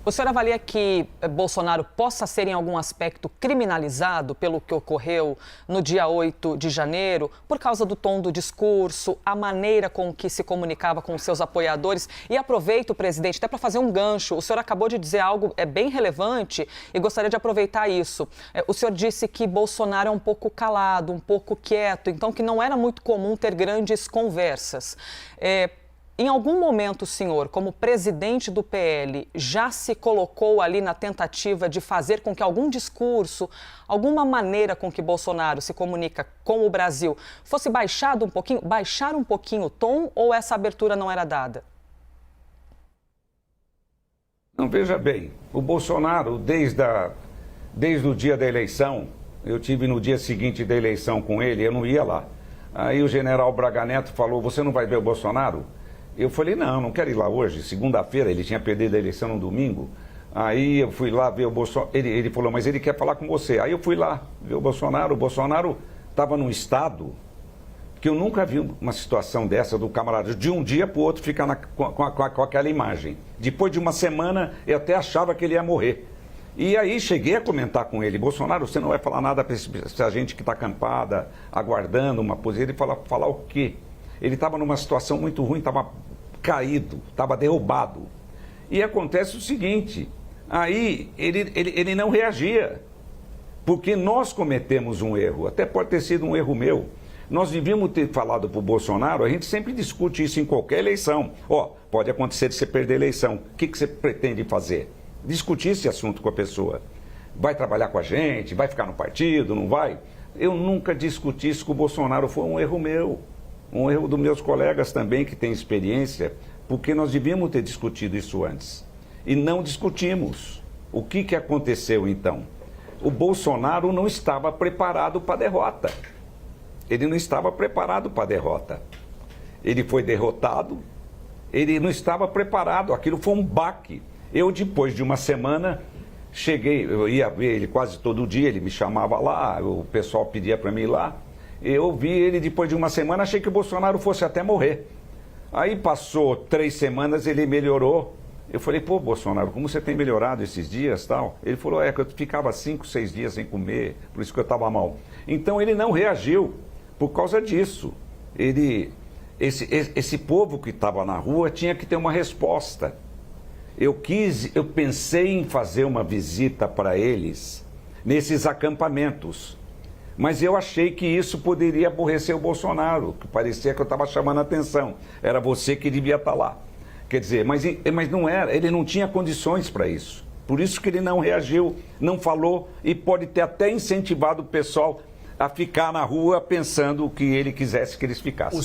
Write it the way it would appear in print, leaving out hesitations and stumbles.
O senhor avalia que Bolsonaro possa ser em algum aspecto criminalizado pelo que ocorreu no dia 8 de janeiro, por causa do tom do discurso, a maneira com que se comunicava com os seus apoiadores? E aproveito, presidente, até para fazer um gancho. O senhor acabou de dizer algo bem relevante e gostaria de aproveitar isso. O senhor disse que Bolsonaro é um pouco calado, um pouco quieto, então que não era muito comum ter grandes conversas. Em algum momento, o senhor, como presidente do PL, já se colocou ali na tentativa de fazer com que algum discurso, alguma maneira com que Bolsonaro se comunica com o Brasil fosse baixar um pouquinho o tom, ou essa abertura não era dada? Não, veja bem, o Bolsonaro, desde o dia da eleição, eu tive no dia seguinte da eleição com ele, eu não ia lá. Aí o general Braga Neto falou: você não vai ver o Bolsonaro? Eu falei: não quero ir lá hoje. Segunda-feira, ele tinha perdido a eleição no domingo. Aí eu fui lá ver o Bolsonaro. Ele falou: mas ele quer falar com você. Aí eu fui lá ver o Bolsonaro. O Bolsonaro estava num estado que eu nunca vi uma situação dessa do camarada, de um dia para o outro ficar com aquela imagem. Depois de uma semana, eu até achava que ele ia morrer. E aí cheguei a comentar com ele: Bolsonaro, você não vai falar nada para essa gente que está acampada, aguardando uma posição. Ele falar o quê? Ele estava numa situação muito ruim, estava caído, estava derrubado. E acontece o seguinte: aí ele não reagia, porque nós cometemos um erro, até pode ter sido um erro meu. Nós devíamos ter falado para o Bolsonaro, a gente sempre discute isso em qualquer eleição. Pode acontecer de você perder a eleição, o que você pretende fazer? Discutir esse assunto com a pessoa. Vai trabalhar com a gente, vai ficar no partido, não vai? Eu nunca discuti isso com o Bolsonaro, foi um erro meu. Um erro dos meus colegas também, que têm experiência, porque nós devíamos ter discutido isso antes. E não discutimos. O que aconteceu então? O Bolsonaro não estava preparado para a derrota. Ele não estava preparado para a derrota. Ele foi derrotado, ele não estava preparado, aquilo foi um baque. Eu, depois de uma semana, cheguei, eu ia ver ele quase todo dia, ele me chamava lá, o pessoal pedia para mim ir lá. Eu vi ele depois de uma semana, achei que o Bolsonaro fosse até morrer. Aí passou 3 semanas, ele melhorou. Eu falei: pô, Bolsonaro, como você tem melhorado esses dias, tal? Ele falou: que eu ficava 5, 6 dias sem comer, por isso que eu estava mal. Então ele não reagiu por causa disso. Esse povo que estava na rua tinha que ter uma resposta. Eu pensei em fazer uma visita para eles nesses acampamentos. Mas eu achei que isso poderia aborrecer o Bolsonaro, que parecia que eu estava chamando a atenção. Era você que devia estar lá. Quer dizer, mas não era, ele não tinha condições para isso. Por isso que ele não reagiu, não falou, e pode ter até incentivado o pessoal a ficar na rua pensando o que ele quisesse que eles ficassem.